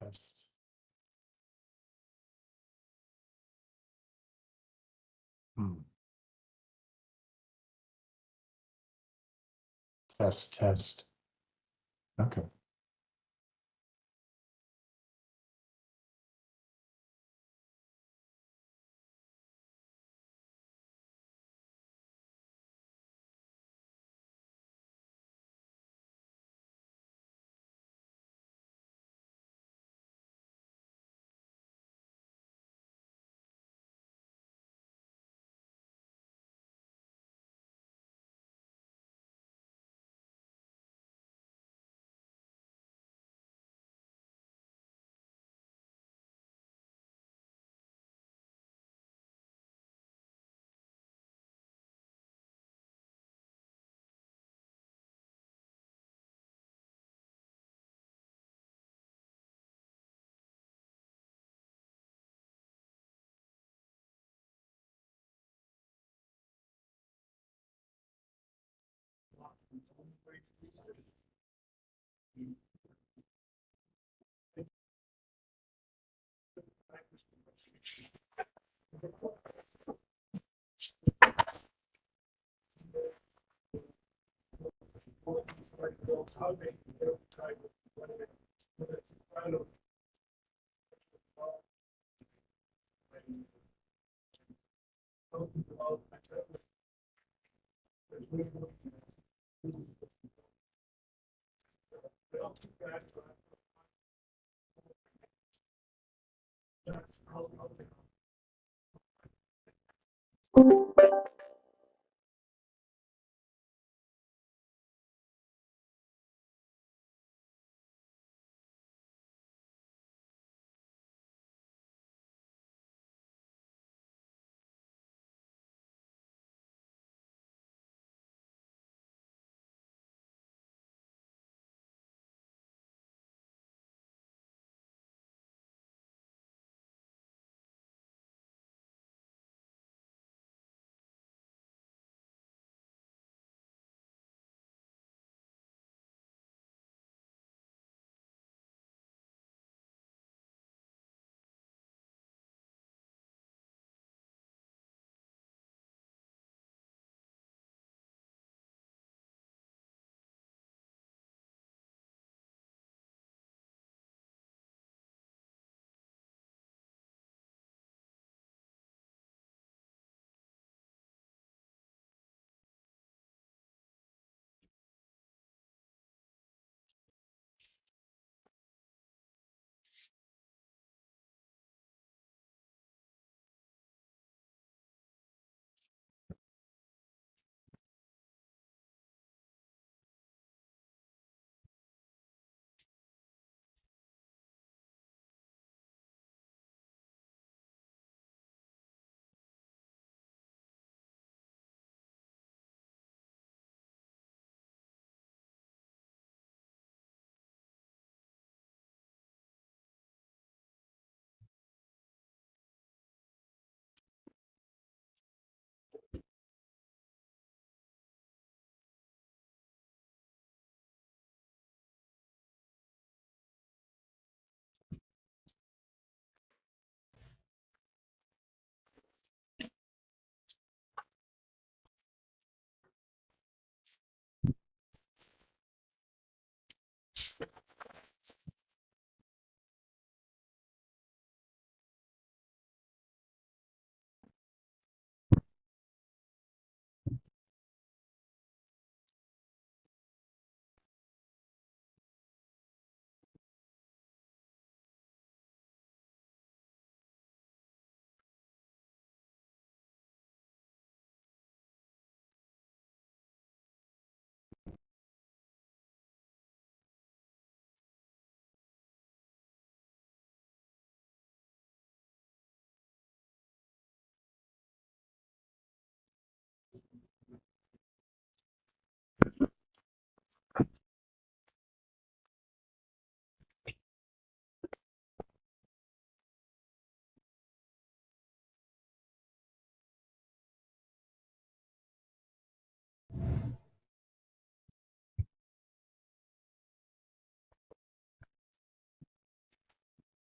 Test. Test, test. Okay.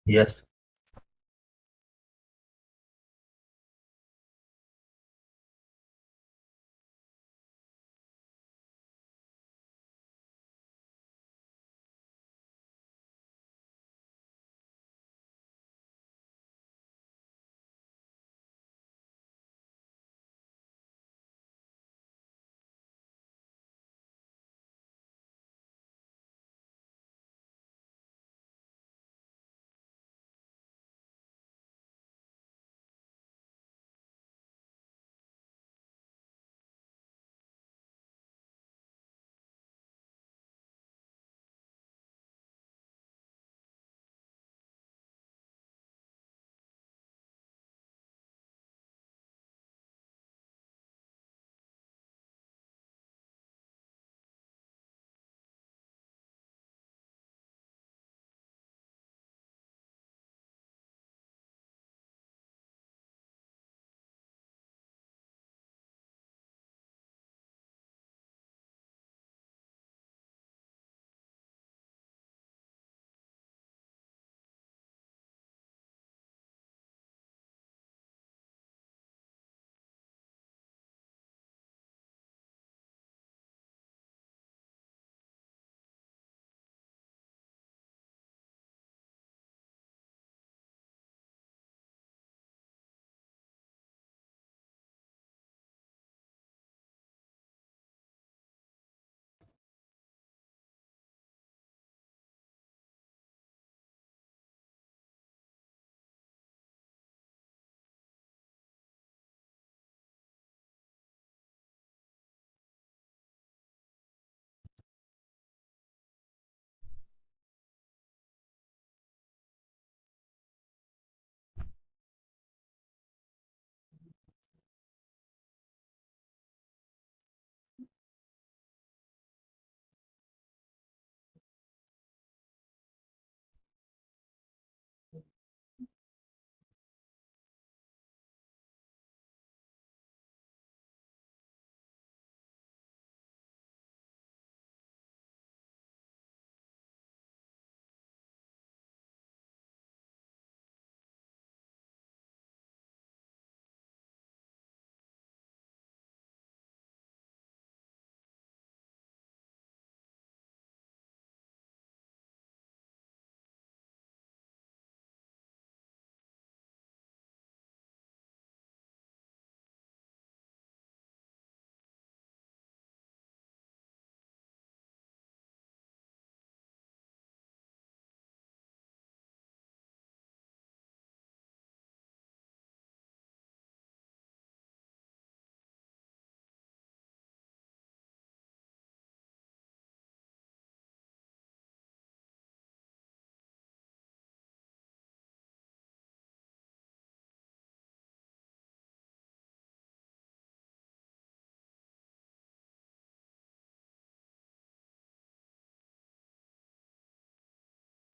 Yes.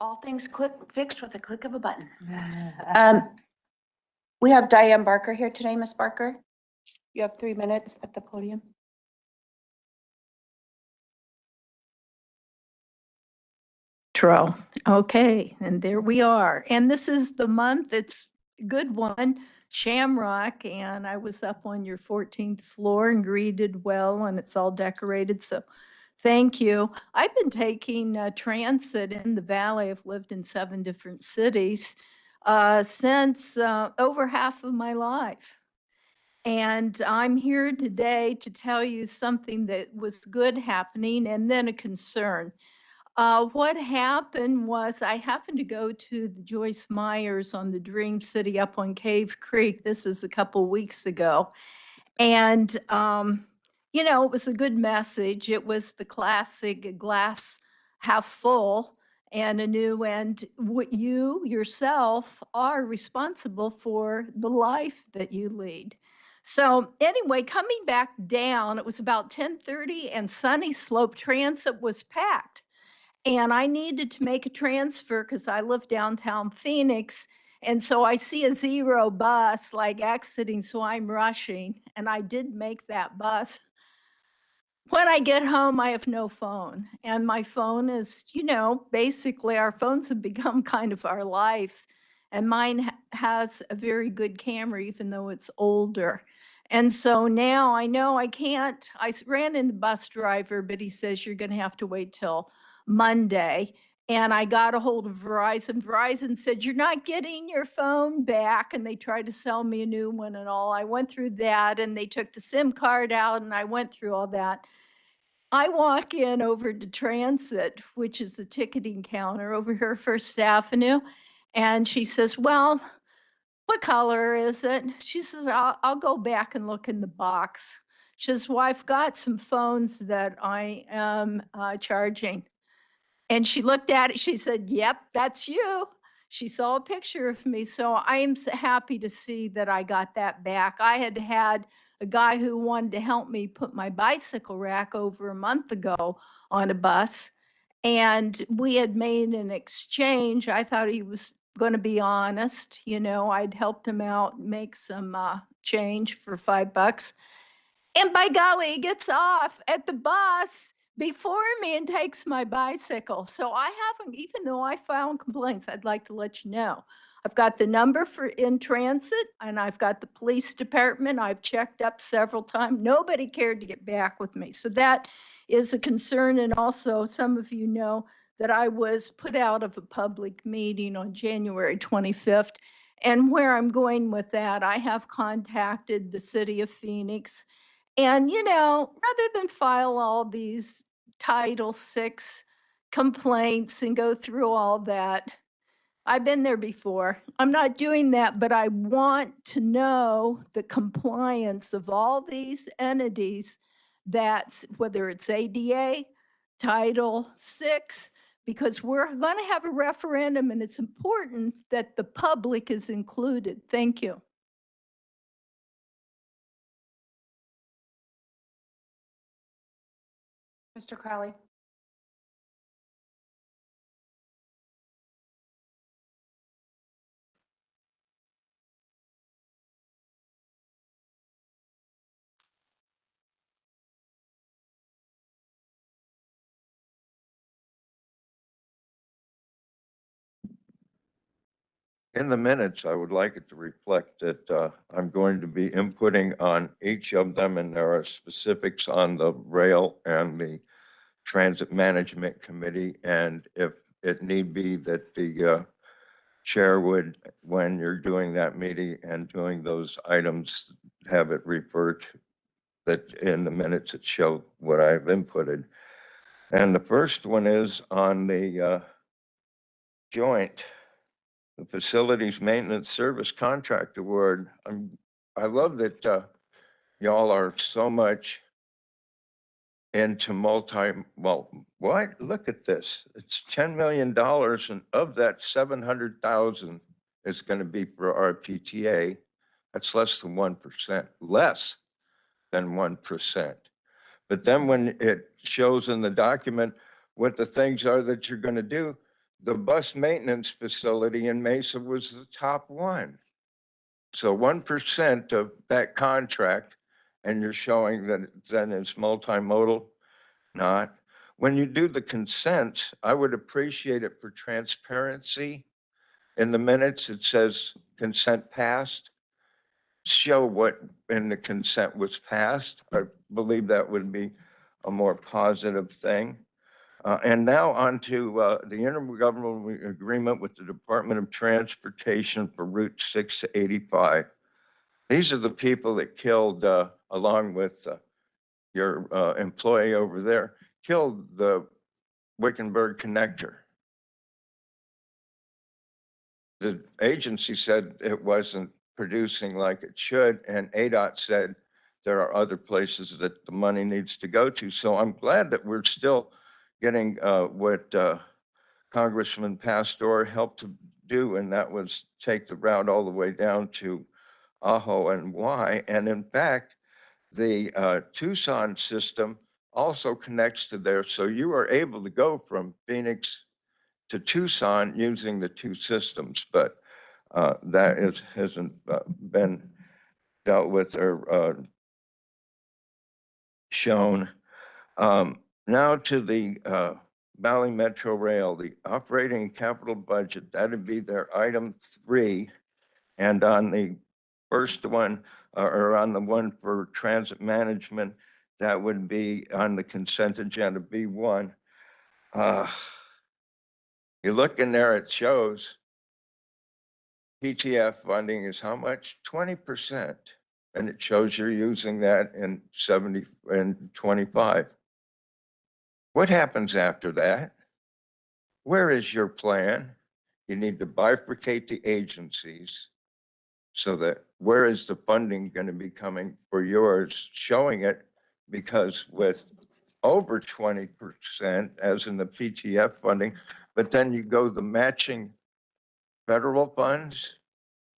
All things fixed with a click of a button. We have Diane Barker here today, Miss Barker. You have 3 minutes at the podium. Okay, and there we are. And this is the month, it's a good one, Shamrock, and I was up on your 14th floor and greeted well, and it's all decorated, so thank you. I've been taking transit in the valley. I've lived in 7 different cities since over half of my life. And I'm here today to tell you something that was good happening and then a concern. What happened was I happened to go to the Joyce Myers on the Dream City up on Cave Creek. This is a couple weeks ago. And, it was a good message. It was the classic glass half full and anew, and what you yourself are responsible for the life that you lead. So anyway, coming back down, it was about 10:30 and Sunny Slope Transit was packed. And I needed to make a transfer because I live downtown Phoenix. And so I see a 0 bus like exiting, so I'm rushing. And I did make that bus. When I get home, I have no phone. And my phone is, basically our phones have become kind of our life. And mine has a very good camera, even though it's older. And so now I know I can't. Ran in the bus driver, but he says you're going to have to wait till Monday. And I got a hold of Verizon. Verizon said, you're not getting your phone back. And they tried to sell me a new one and all. I went through that and they took the SIM card out and I went through all that. I walk in over to Transit, which is the ticketing counter over here, First Avenue. And she says, well, what color is it? She says, I'll go back and look in the box. She says, well, I've got some phones that I am charging. And she looked at it. She said, yep, that's you. She saw a picture of me. So I am happy to see that I got that back. I had had a guy who wanted to help me put my bicycle rack over a month ago on a bus. And we had made an exchange. I thought he was going to be honest. I'd helped him out make some change for $5. And by golly, he gets off at the bus before me and takes my bicycle. So I haven't, even though I filed complaints, I'd like to let you know. I've got the number for in transit and I've got the police department. I've checked up several times. Nobody cared to get back with me. So that is a concern. And also some of you know that I was put out of a public meeting on January 25th. And where I'm going with that, I have contacted the city of Phoenix. And, rather than file all these Title VI complaints and go through all that, I've been there before. I'm not doing that, but I want to know the compliance of all these entities that's whether it's ADA, Title VI, because we're going to have a referendum and it's important that the public is included. Thank you. Mr. Crowley. In the minutes, I would like it to reflect that I'm going to be inputting on each of them, and there are specifics on the rail and the Transit Management Committee. And if it need be that the chair would, when you're doing that meeting and doing those items, have it referred that in the minutes it show what I've inputted. And the first one is on the joint, the facilities maintenance service contract award. I love that y'all are so much into look at this. It's $10 million, and of that 700,000 is going to be for RPTA. That's less than 1%, less than 1%. But then when it shows in the document what the things are that you're going to do, the bus maintenance facility in Mesa was the top one. So 1% of that contract, and you're showing that then it's multimodal, not. When you do the consents, I would appreciate it for transparency. In the minutes, it says consent passed. Show what in the consent was passed. I believe that would be a more positive thing. And now on to the intergovernmental agreement with the Department of Transportation for Route 6 to 85. These are the people that killed, along with your employee over there, killed the Wickenburg connector. The agency said it wasn't producing like it should, and ADOT said there are other places that the money needs to go to. So I'm glad that we're still getting what Congressman Pastor helped to do, and that was take the route all the way down to Ajo and Y. And in fact, the Tucson system also connects to there. So you are able to go from Phoenix to Tucson using the two systems, but that hasn't been dealt with or shown. Now to the Valley Metro Rail, the operating capital budget, that'd be their item 3. And on the first one, or on the one for transit management, that would be on the consent agenda B1. You look in there, it shows PTF funding is how much? 20%. And it shows you're using that in 70 and 25. What happens after that? Where is your plan? You need to bifurcate the agencies so that where is the funding going to be coming for yours, showing it, because with over 20% as in the PTF funding, but then you go the matching federal funds,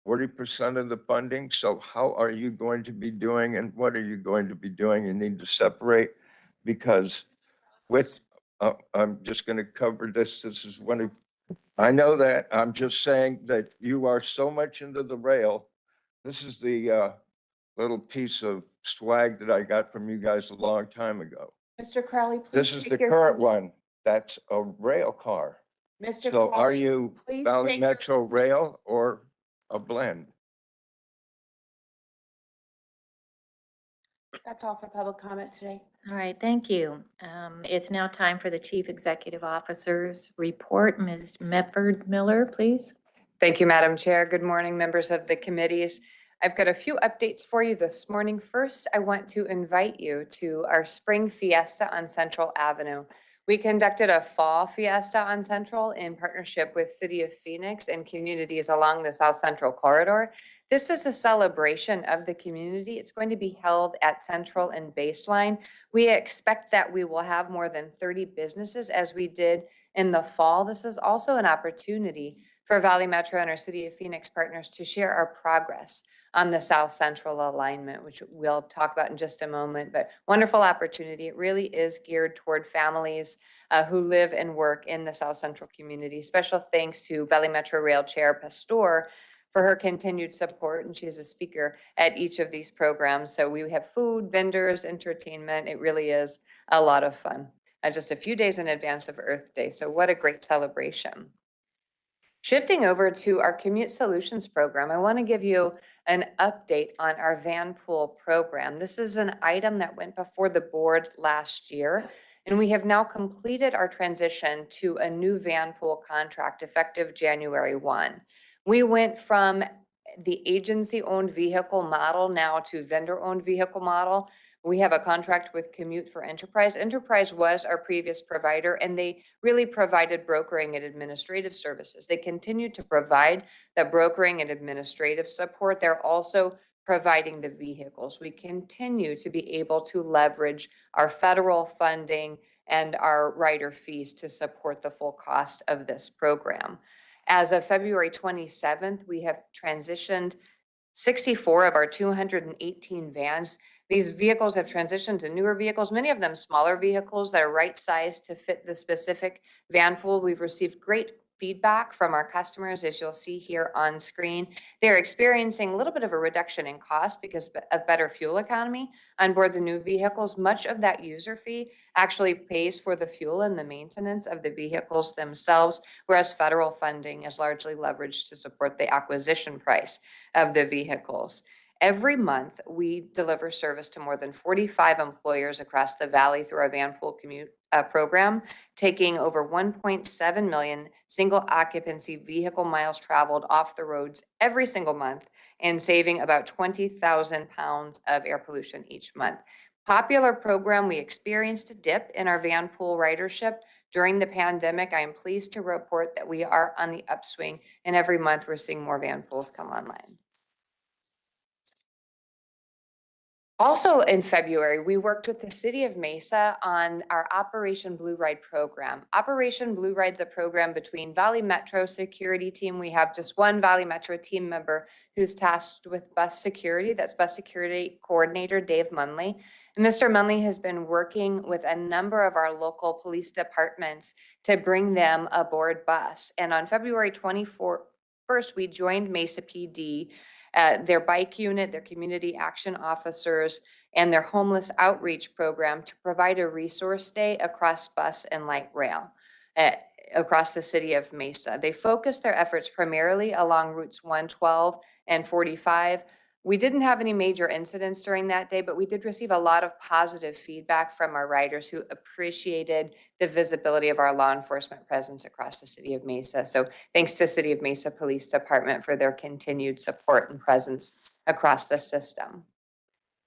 40% of the funding. So how are you going to be doing and what are you going to be doing? You need to separate, because with, I'm just going to cover this. This is one of, I know that, I'm just saying that you are so much into the rail. This is the little piece of swag that I got from you guys a long time ago. Mr. Crowley, please This is take the your current seat. one. That's a rail car. Mr. So are Crowley, you please Valley take your Metro seat. Rail or a blend? That's all for public comment today. All right, thank you. It's now time for the Chief Executive Officer's report. Ms. Medford Miller, please. Thank you, Madam Chair. Good morning, members of the committees. I've got a few updates for you this morning. First, I want to invite you to our spring fiesta on Central Avenue. We conducted a fall fiesta on Central in partnership with City of Phoenix and communities along the South Central corridor. This is a celebration of the community. It's going to be held at Central and Baseline. We expect that we will have more than 30 businesses as we did in the fall. This is also an opportunity for Valley Metro and our City of Phoenix partners to share our progress on the South Central alignment, which we'll talk about in just a moment, but wonderful opportunity. It really is geared toward families who live and work in the South Central community. Special thanks to Valley Metro Rail Chair Pastor for her continued support, and she is a speaker at each of these programs. So we have food, vendors, entertainment. It really is a lot of fun. Just a few days in advance of Earth Day. So what a great celebration. Shifting over to our Commute Solutions program, I want to give you an update on our van pool program. This is an item that went before the board last year, and we have now completed our transition to a new van pool contract effective January 1. We went from the agency-owned vehicle model now to vendor-owned vehicle model. We have a contract with Commute for Enterprise. Enterprise was our previous provider, and they really provided brokering and administrative services. They continue to provide the brokering and administrative support. They're also providing the vehicles. We continue to be able to leverage our federal funding and our rider fees to support the full cost of this program. As of February 27th, we have transitioned 64 of our 218 vans. These vehicles have transitioned to newer vehicles, many of them smaller vehicles that are right sized to fit the specific van pool. We've received great feedback from our customers, as you'll see here on screen. They're experiencing a little bit of a reduction in cost because of better fuel economy on board the new vehicles. Much of that user fee actually pays for the fuel and the maintenance of the vehicles themselves, whereas federal funding is largely leveraged to support the acquisition price of the vehicles. Every month, we deliver service to more than 45 employers across the valley through our van pool commute program, taking over 1.7 million single occupancy vehicle miles traveled off the roads every single month and saving about 20,000 pounds of air pollution each month. Popular program, we experienced a dip in our van pool ridership during the pandemic. I am pleased to report that we are on the upswing, and every month we're seeing more van pools come online. Also in February, we worked with the City of Mesa on our Operation Blue Ride program. Operation Blue Ride is a program between Valley Metro security team. We have just one Valley Metro team member who's tasked with bus security. That's bus security coordinator, Dave Munley. And Mr. Munley has been working with a number of our local police departments to bring them aboard bus. And on February 21st, we joined Mesa PD, their bike unit, their community action officers, and their homeless outreach program to provide a resource day across bus and light rail across the city of Mesa. They focused their efforts primarily along routes 112 and 45. We didn't have any major incidents during that day, but we did receive a lot of positive feedback from our riders who appreciated the visibility of our law enforcement presence across the city of Mesa. So thanks to City of Mesa Police Department for their continued support and presence across the system.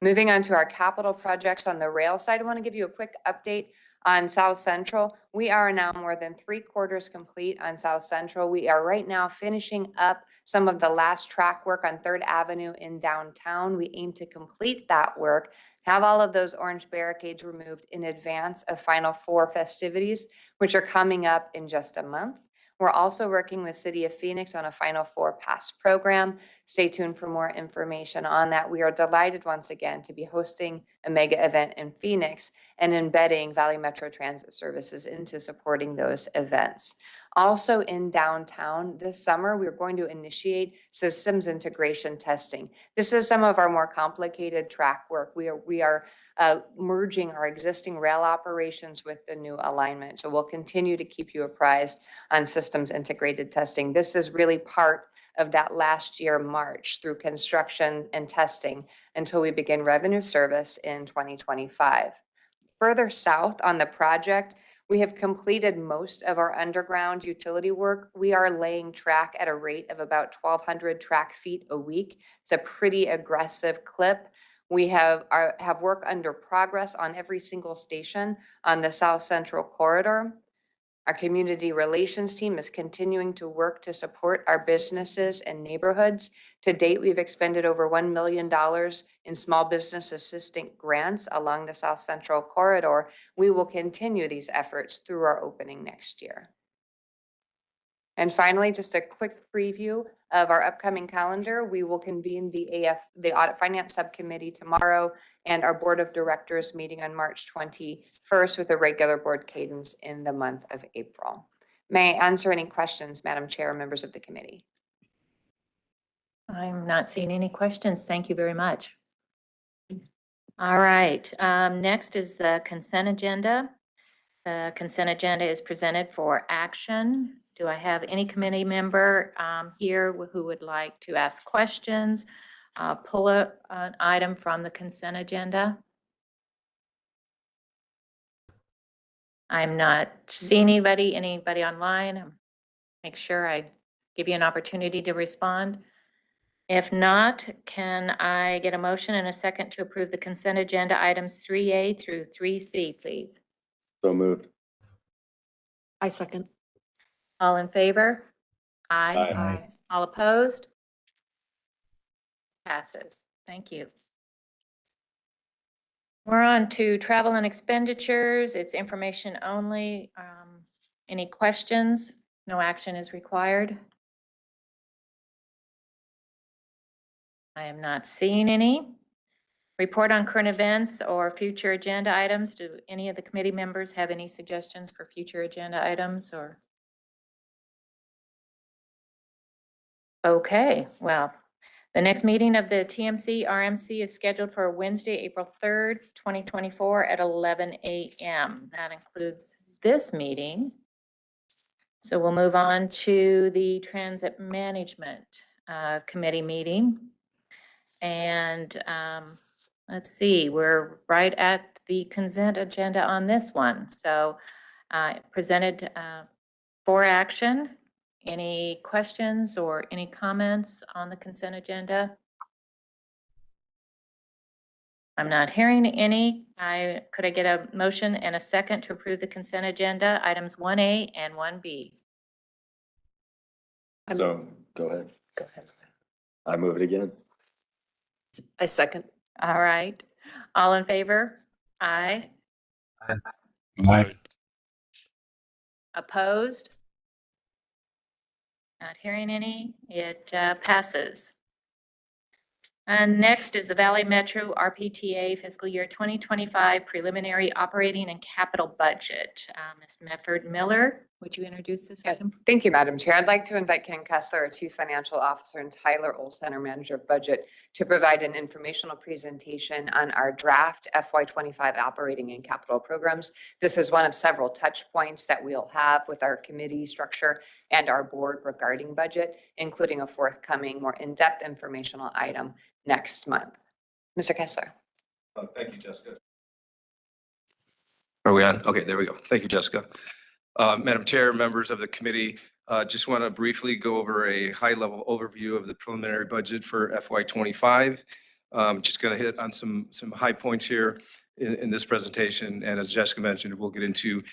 Moving on to our capital projects on the rail side, I want to give you a quick update on South Central. We are now more than 3/4 complete on South Central. We are right now finishing up some of the last track work on 3rd Avenue in downtown. We aim to complete that work, have all of those orange barricades removed in advance of Final Four festivities, which are coming up in just a month. We're also working with City of Phoenix on a Final Four pass program. Stay tuned for more information on that. We are delighted once again to be hosting a mega event in Phoenix and embedding Valley Metro Transit Services into supporting those events. Also in downtown this summer, we're going to initiate systems integration testing. This is some of our more complicated track work. We are merging our existing rail operations with the new alignment. So we'll continue to keep you apprised on systems integrated testing. This is really part of that last year march through construction and testing until we begin revenue service in 2025. Further south on the project, we have completed most of our underground utility work. We are laying track at a rate of about 1,200 track feet a week. It's a pretty aggressive clip. We have work under progress on every single station on the South Central corridor. Our community relations team is continuing to work to support our businesses and neighborhoods. To date, we've expended over $1 million in small business assistance grants along the South Central corridor. We will continue these efforts through our opening next year. And finally, just a quick preview of our upcoming calendar. We will convene the Audit Finance Subcommittee tomorrow and our Board of Directors meeting on March 21st with a regular board cadence in the month of April. May I answer any questions, Madam Chair, members of the committee? I'm not seeing any questions. Thank you very much. All right, next is the consent agenda. The consent agenda is presented for action. Do I have any committee member here who would like to ask questions, pull an item from the consent agenda? I'm not seeing anybody online. Make sure I give you an opportunity to respond. If not, can I get a motion and a second to approve the consent agenda items 3A through 3C, please? So moved. I second. All in favor? Aye. Aye. All opposed? Passes. Thank you. We're on to travel and expenditures. It's information only. Any questions? No action is required. I am not seeing any. Report on current events or future agenda items. Do any of the committee members have any suggestions for future agenda items or? Okay, well, the next meeting of the TMC RMC is scheduled for Wednesday, April 3rd, 2024 at 11 a.m. That includes this meeting. So we'll move on to the Transit Management Committee meeting. And let's see, we're right at the consent agenda on this one. So presented for action. Any questions or any comments on the consent agenda? I'm not hearing any. Could I get a motion and a second to approve the consent agenda, items 1A and 1B? So, go ahead. Go ahead. I move it again. I second. All right. All in favor? Aye. Aye. Opposed? Not hearing any. It passes. And next is the Valley Metro RPTA fiscal year 2025 preliminary operating and capital budget. Ms. Mefford Miller, would you introduce this item? Thank you, Madam Chair. I'd like to invite Ken Kessler, our Chief Financial Officer, and Tyler Olsen, our Manager of Budget, to provide an informational presentation on our draft FY25 operating and capital programs. This is one of several touch points that we'll have with our committee structure and our board regarding budget, including a forthcoming more in-depth informational item next month. Mr. Kessler. Thank you, Jessica. Are we on? Okay, there we go. Thank you, Jessica. Madam Chair, members of the committee, just want to briefly go over a high-level overview of the preliminary budget for FY25. Just going to hit on some high points here in this presentation. And as Jessica mentioned, we'll get into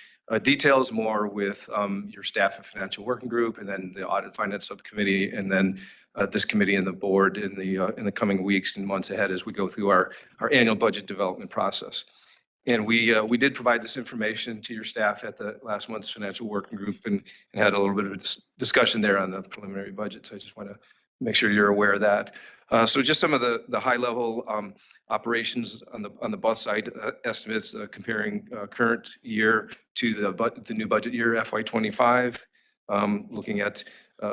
details more with your staff and financial working group, and then the audit and finance subcommittee, and then this committee and the board in the coming weeks and months ahead as we go through our annual budget development process. And we did provide this information to your staff at the last month's financial working group and had a little bit of a discussion there on the preliminary budget. So I just want to make sure you're aware of that. So just some of the high level operations on the bus side estimates comparing current year to the new budget year FY25, looking at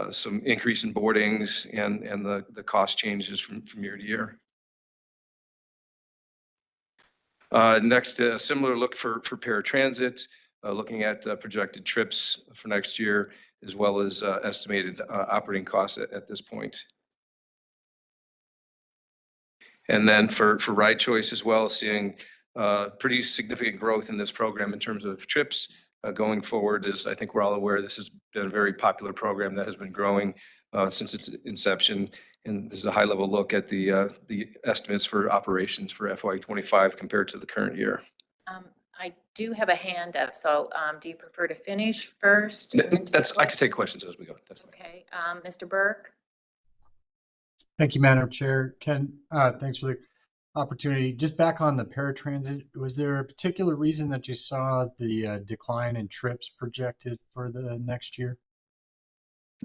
some increase in boardings and the cost changes from year to year. Next, a similar look for paratransit, looking at projected trips for next year, as well as estimated operating costs at this point. And then for ride choice as well, seeing pretty significant growth in this program in terms of trips going forward. As I think we're all aware, this has been a very popular program that has been growing since its inception. And this is a high level look at the estimates for operations for FY25 compared to the current year. I do have a hand up, so do you prefer to finish first? I could take questions as we go. That's fine. Okay, Mr. Burke? Thank you, Madam Chair. Ken, thanks for the opportunity. Just back on the paratransit, was there a particular reason that you saw the decline in trips projected for the next year?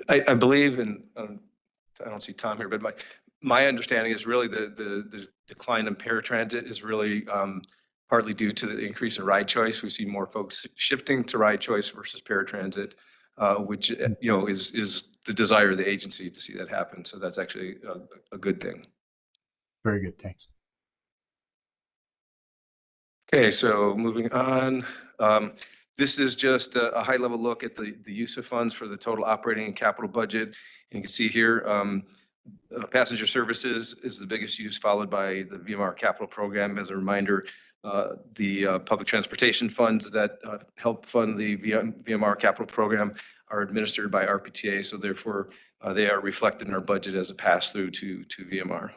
I believe, and I don't see Tom here, but my understanding is really the decline in paratransit is really partly due to the increase in ride choice. We see more folks shifting to ride choice versus paratransit, which is the desire of the agency to see that happen. So that's actually a good thing. Very good, thanks. Okay, so moving on. This is just a high level look at the use of funds for the total operating and capital budget. And you can see here, passenger services is the biggest use, followed by the VMR capital program. As a reminder, the public transportation funds that help fund the VMR capital program are administered by RPTA. So therefore, they are reflected in our budget as a pass through to VMR.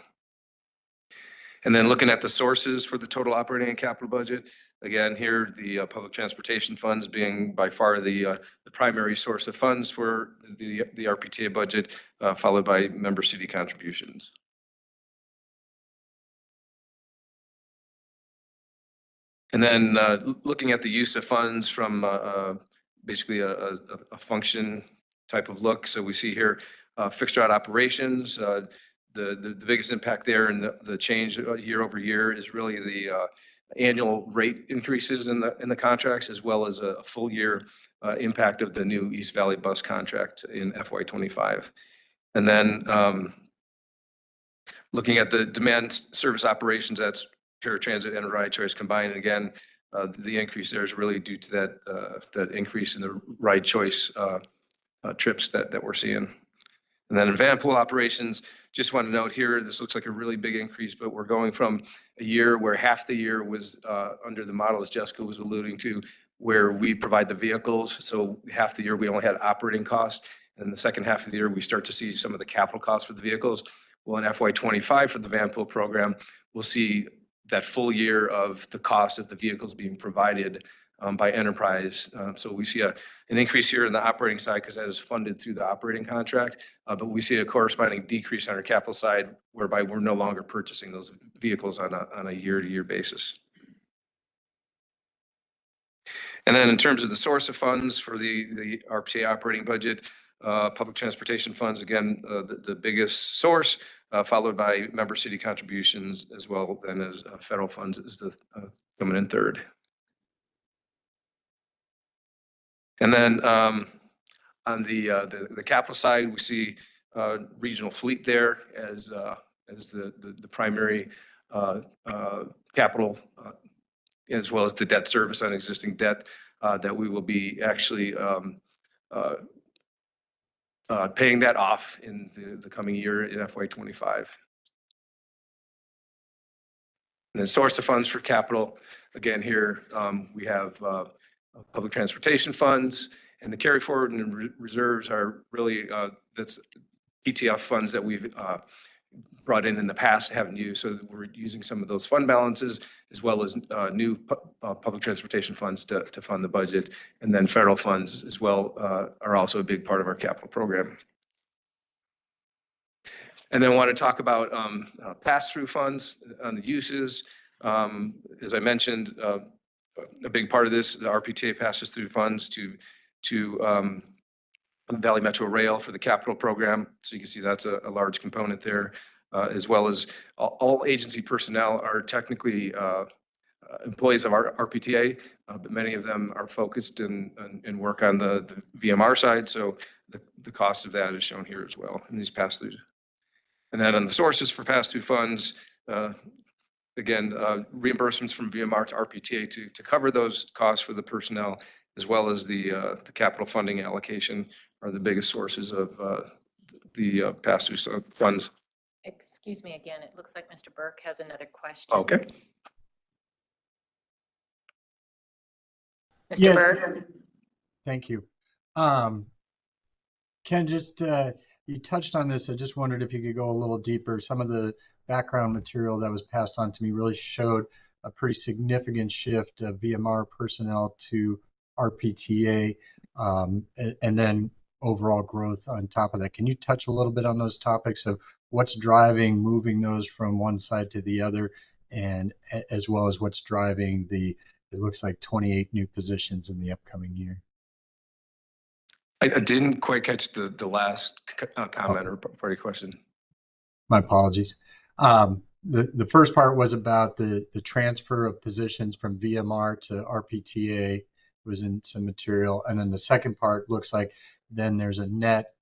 And then looking at the sources for the total operating and capital budget, again, here, the public transportation funds being by far the primary source of funds for the RPTA budget, followed by member city contributions. And then looking at the use of funds from basically a function type of look. So we see here fixed route operations. The biggest impact there and the change year over year is really the annual rate increases in the contracts, as well as a full year impact of the new East Valley bus contract in FY25. And then looking at the demand service operations, that's paratransit and ride choice combined. And again, the increase there is really due to that increase in the ride choice trips that we're seeing. And then in van pool operations, just want to note here, this looks like a really big increase, but we're going from a year where half the year was under the model, as Jessica was alluding to, where we provide the vehicles. So half the year we only had operating costs. And the second half of the year, we start to see some of the capital costs for the vehicles. Well, in FY25 for the van pool program, we'll see that full year of the cost of the vehicles being provided by enterprise. So we see an increase here in the operating side because that is funded through the operating contract, but we see a corresponding decrease on our capital side, whereby we're no longer purchasing those vehicles on a year-to-year basis. And then in terms of the source of funds for the RPTA operating budget, public transportation funds, again, the biggest source, followed by member city contributions as well, and as federal funds is coming in third. And then on the capital side, we see regional fleet there as as the primary capital, as well as the debt service on existing debt that we will be actually paying that off in the coming year in FY25. And then source of funds for capital, again, here we have public transportation funds, and the carry forward and reserves are really, that's ETF funds that we've brought in the past, haven't used. So we're using some of those fund balances as well as new public transportation funds to fund the budget. And then federal funds as well are also a big part of our capital program. And then I want to talk about pass-through funds on the uses. As I mentioned, a big part of this, the RPTA passes through funds to Valley Metro Rail for the capital program. So you can see that's a large component there, as well as all agency personnel are technically employees of our RPTA, but many of them are focused in work on the VMR side. So the cost of that is shown here as well in these pass-throughs. And then on the sources for pass-through funds, again, reimbursements from VMR to RPTA to cover those costs for the personnel, as well as the capital funding allocation are the biggest sources of the pass-through funds. Excuse me again, it looks like Mr. Burke has another question. Okay. Mr. Yeah. Burke? Thank you. Ken, just you touched on this. I just wondered if you could go a little deeper. Some of the background material that was passed on to me really showed a pretty significant shift of VMR personnel to RPTA, and then overall growth on top of that. Can you touch a little bit on those topics of what's driving moving those from one side to the other, and as well as what's driving it looks like 28 new positions in the upcoming year? I didn't quite catch the last comment or part of your question. My apologies. The first part was about the transfer of positions from VMR to RPTA was in some material. And then the second part looks like then there's a net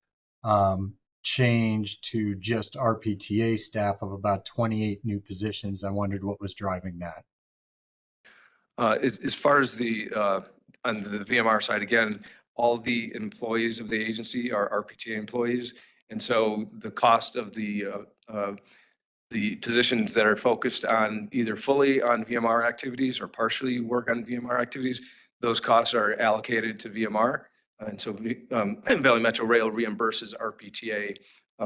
change to just RPTA staff of about 28 new positions. I wondered what was driving that. As far as on the VMR side, again, all the employees of the agency are RPTA employees. And so the cost of the positions that are focused on either fully on VMR activities or partially work on VMR activities, those costs are allocated to VMR. And so Valley Metro Rail reimburses RPTA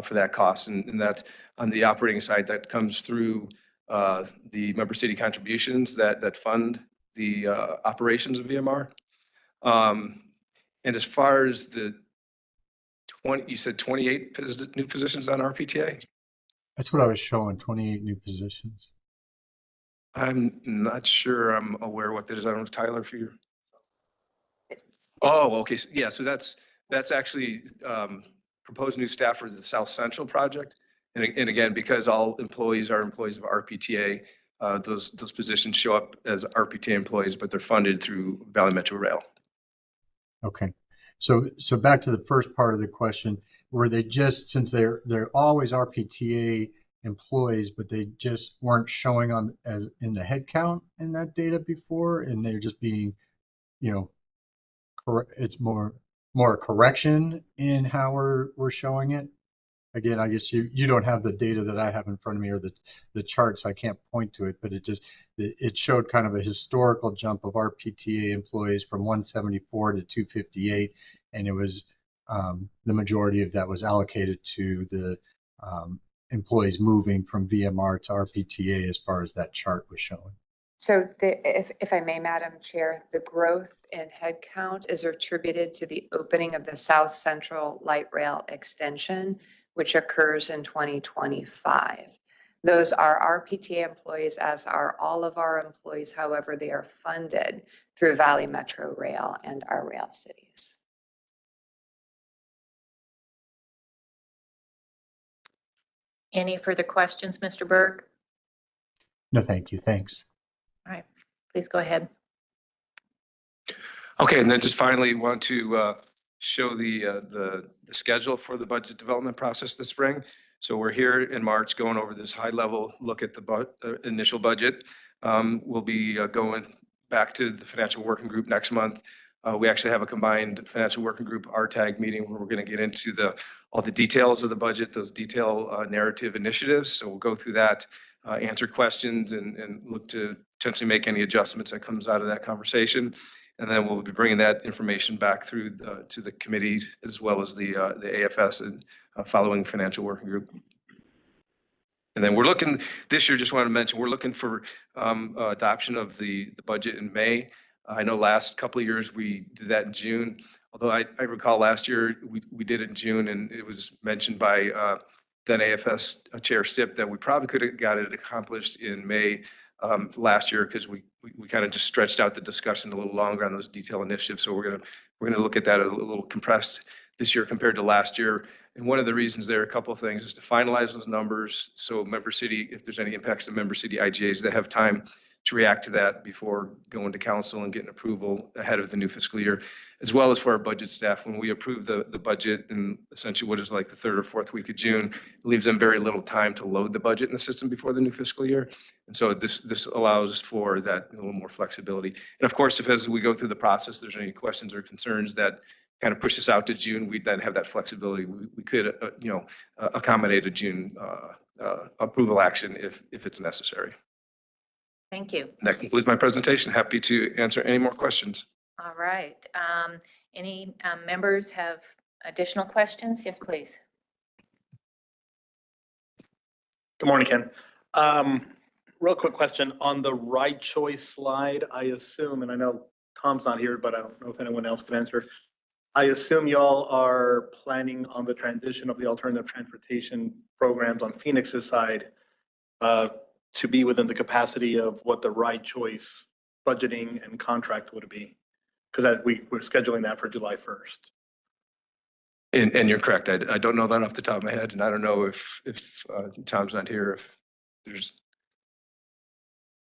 for that cost. And that on the operating side, that comes through the member city contributions that fund the operations of VMR. And as far as the you said 28 new positions on RPTA? That's what I was showing, 28 new positions. I'm not sure I'm aware what that is. I don't know, Tyler, if you're. Oh, okay. Yeah, so that's actually proposed new staff for the South Central project. And again, because all employees are employees of RPTA, those positions show up as RPTA employees, but they're funded through Valley Metro Rail. Okay. So back to the first part of the question, were they just, since they're always RPTA employees, but they just weren't showing on as in the head count in that data before, and they're just being, it's more a correction in how we're showing it? Again, I guess you don't have the data that I have in front of me or the charts, so I can't point to it, but it showed kind of a historical jump of RPTA employees from 174 to 258, and it was the majority of that was allocated to the employees moving from VMR to RPTA as far as that chart was showing. So if I may, Madam Chair, the growth in headcount is attributed to the opening of the South Central Light Rail extension, which occurs in 2025. Those are RPTA employees, as are all of our employees. However, they are funded through Valley Metro Rail and our rail cities. Any further questions, Mr. Burke? No, thank you. Thanks. All right, please go ahead. Okay, and then just finally want to show the schedule for the budget development process this spring. So we're here in March going over this high level look at the initial budget. We'll be going back to the financial working group next month. We actually have a combined financial working group RTAG meeting where we're going to get into all the details of the budget, those detail narrative initiatives. So we'll go through that, answer questions and look to potentially make any adjustments that comes out of that conversation. And then we'll be bringing that information back through to the committee as well as the AFS and following financial working group. And then we're looking this year, just wanted to mention, we're looking for adoption of the budget in May. I know last couple of years we did that in June, although I recall last year we did it in June, and it was mentioned by then AFS Chair Stipp that we probably could have got it accomplished in May last year because we kind of just stretched out the discussion a little longer on those detail initiatives. So we're gonna look at that a little compressed this year compared to last year. And one of the reasons there are a couple of things is to finalize those numbers. So member city, if there's any impacts to member city IGAs, they have time to react to that before going to council and getting approval ahead of the new fiscal year, as well as for our budget staff. When we approve the budget in essentially what is like the 3rd or 4th week of June, it leaves them very little time to load the budget in the system before the new fiscal year. And so this allows for that a little more flexibility. And of course, if as we go through the process, there's any questions or concerns that kind of push us out to June, we then have that flexibility. We could, accommodate a June approval action if it's necessary. Thank you. And that concludes my presentation. Happy to answer any more questions. All right. Any members have additional questions? Yes, please. Good morning, Ken. Real quick question on the right choice slide. I assume, and I know Tom's not here, but I don't know if anyone else can answer. I assume y'all are planning on the transition of the alternative transportation programs on Phoenix's side to be within the capacity of what the right choice budgeting and contract would be, because we're scheduling that for July 1st. And you're correct. I don't know that off the top of my head, and I don't know if Tom's not here. If there's,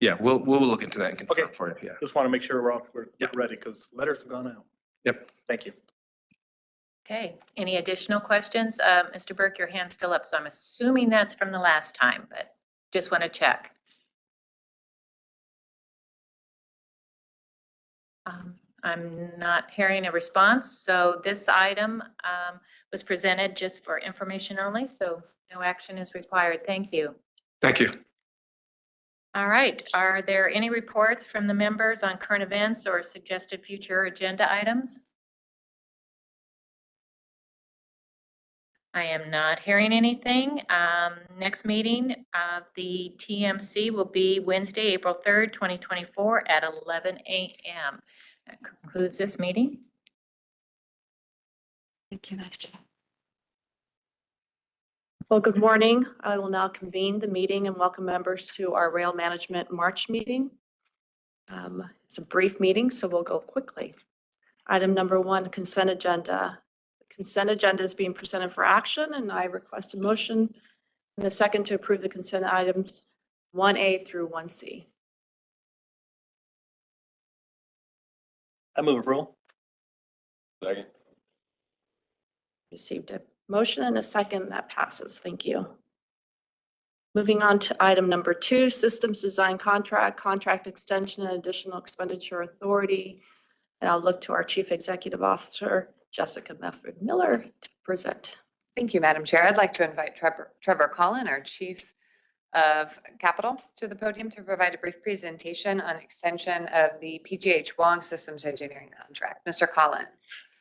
yeah, we'll look into that and confirm for you. Yeah. Just want to make sure we're ready because letters have gone out. Yep. Thank you. Okay. Any additional questions? Mr. Burke, your hand's still up, so I'm assuming that's from the last time, but just want to check. I'm not hearing a response. So this item was presented just for information only, so no action is required. Thank you. Thank you. All right. Are there any reports from the members on current events or suggested future agenda items? I am not hearing anything. Next meeting of the TMC will be Wednesday, April 3rd, 2024 at 11 a.m. That concludes this meeting. Thank you. Nice job. Well, good morning. I will now convene the meeting and welcome members to our Rail Management March meeting. It's a brief meeting, so we'll go quickly. Item number 1, consent agenda. The consent agenda is being presented for action, and I request a motion and a second to approve the consent items 1A through 1C. I move approval. Second. Received a motion and a second. That passes. Thank you. Moving on to item number 2, systems design contract, contract extension and additional expenditure authority. And I'll look to our Chief Executive Officer, Jessica Mefford-Miller, to present. Thank you, Madam Chair. I'd like to invite Trevor Collin, our Chief of Capital, to the podium to provide a brief presentation on extension of the PGH Wong Systems Engineering contract. Mr. Collin.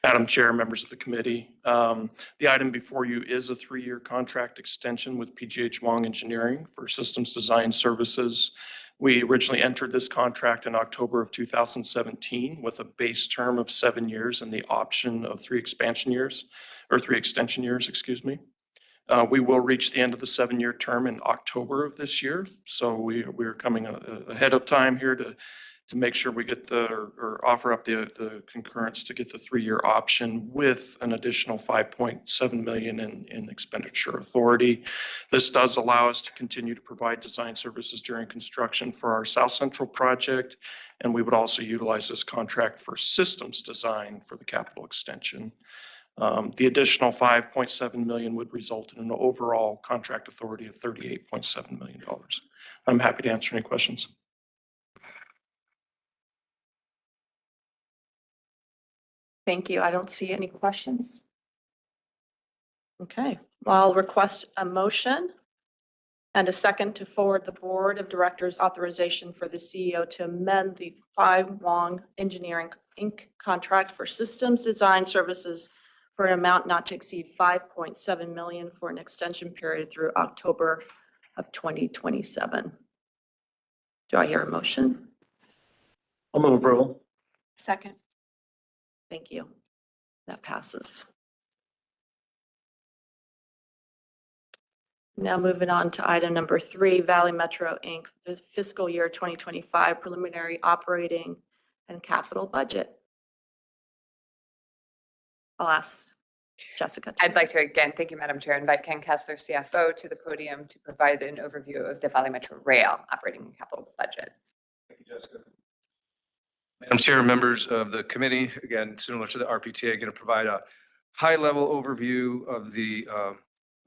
Madam Chair, members of the committee, the item before you is a 3-year contract extension with PGH Wong Engineering for systems design services. We originally entered this contract in October of 2017 with a base term of 7 years and the option of 3 extension years, excuse me. We will reach the end of the 7-year term in October of this year. So we're coming ahead of time here to make sure we get or offer up the concurrence to get the 3-year option with an additional $5.7 million in expenditure authority. This does allow us to continue to provide design services during construction for our South Central project. And we would also utilize this contract for systems design for the capital extension. The additional 5.7 million would result in an overall contract authority of $38.7 million. I'm happy to answer any questions. Thank you. I don't see any questions. Okay, well, I'll request a motion and a second to forward the Board of Directors authorization for the CEO to amend the Phi Wong Engineering Inc. contract for systems design services for an amount not to exceed 5.7 million for an extension period through October of 2027. Do I hear a motion? I'll move approval. Second. Thank you. That passes. Now moving on to item number 3, Valley Metro Inc. Fiscal year 2025 preliminary operating and capital budget. I'll ask Jessica. I'd like to again, thank you, Madam Chair, invite Ken Kessler, CFO, to the podium to provide an overview of the Valley Metro Rail operating and capital budget. Thank you, Jessica. Madam Chair, members of the committee, again, similar to the RPTA, going to provide a high-level overview of the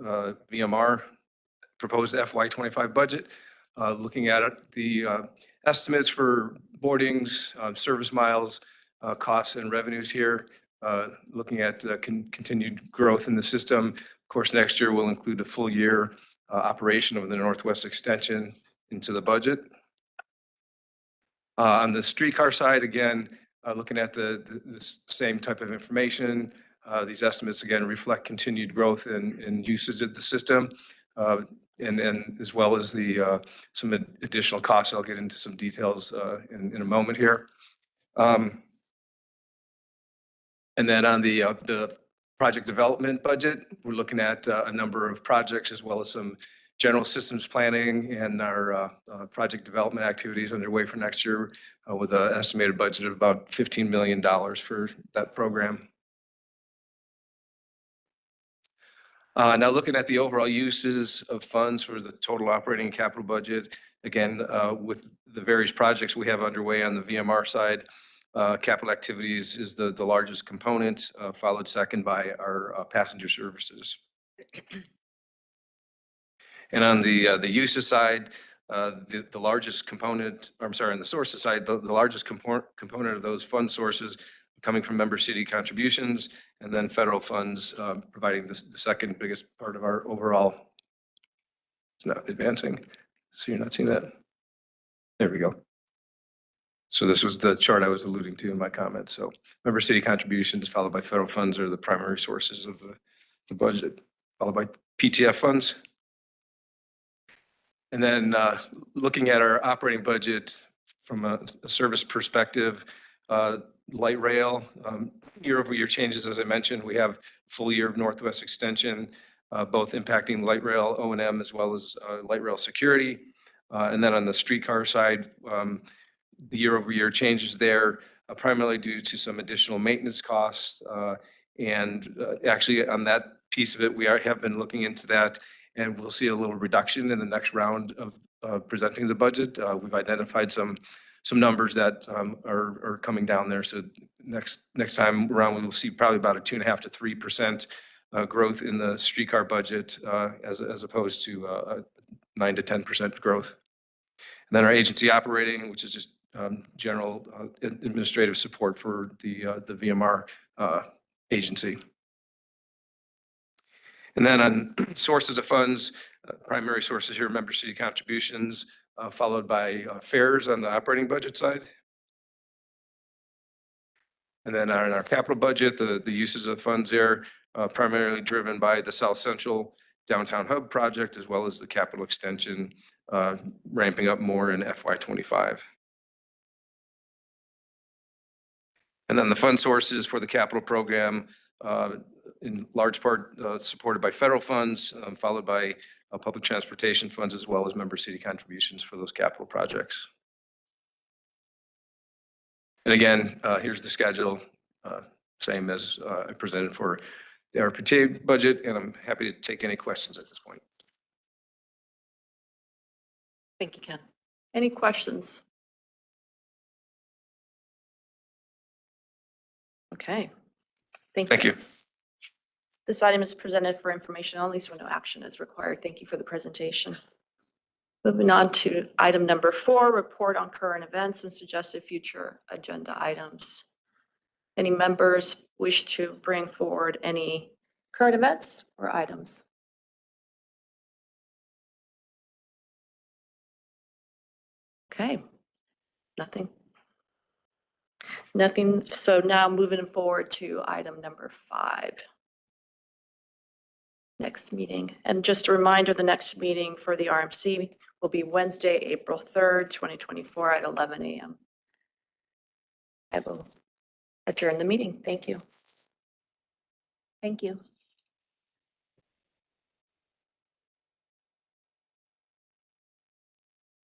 VMR proposed FY25 budget, looking at the estimates for boardings, service miles, costs and revenues here, looking at continued growth in the system. Of course, next year will include a full year operation of the Northwest Extension into the budget. On the streetcar side, again, looking at the same type of information, these estimates again reflect continued growth in usage of the system, and as well as the some additional costs. I'll get into some details in a moment here. And then on the project development budget, we're looking at a number of projects as well as some general systems planning and our project development activities underway for next year with an estimated budget of about $15 million for that program. Now looking at the overall uses of funds for the total operating and capital budget, again, with the various projects we have underway on the VMR side, capital activities is the largest component, followed second by our passenger services. And on the uses side, the largest component, or I'm sorry, on the sources side, the largest component of those fund sources coming from member city contributions, and then federal funds providing the second biggest part of our overall. It's not advancing, so you're not seeing that. There we go. So this was the chart I was alluding to in my comments. So member city contributions followed by federal funds are the primary sources of the budget, followed by PTF funds. And then looking at our operating budget from a service perspective, light rail, year-over-year changes, as I mentioned, we have full year of Northwest Extension, both impacting light rail O&M as well as light rail security. And then on the streetcar side, the year-over-year changes there primarily due to some additional maintenance costs. And actually on that piece of it, we have been looking into that, and we'll see a little reduction in the next round of presenting the budget. We've identified some numbers that are coming down there. So next time around, we will see probably about a 2.5% to 3% growth in the streetcar budget as opposed to 9% to 10% growth. And then our agency operating, which is just general administrative support for the VMR agency. And then on sources of funds, primary sources here, member city contributions, followed by fares on the operating budget side. And then on our capital budget, the uses of funds there, primarily driven by the South Central Downtown Hub project, as well as the capital extension ramping up more in FY25. And then the fund sources for the capital program, in large part supported by federal funds, followed by public transportation funds, as well as member city contributions for those capital projects. And again, here's the schedule, same as I presented for the RPTA budget, and I'm happy to take any questions at this point. Thank you, Ken. Any questions? Okay. Thank you. This item is presented for information only, so no action is required. Thank you for the presentation. Moving on to item number 4, report on current events and suggested future agenda items. Any members wish to bring forward any current events or items? Okay, nothing. Nothing. So now moving forward to item number 5. Next meeting. And just a reminder, the next meeting for the RMC will be Wednesday, April 3rd, 2024 at 11 a.m. I will adjourn the meeting. Thank you. Thank you.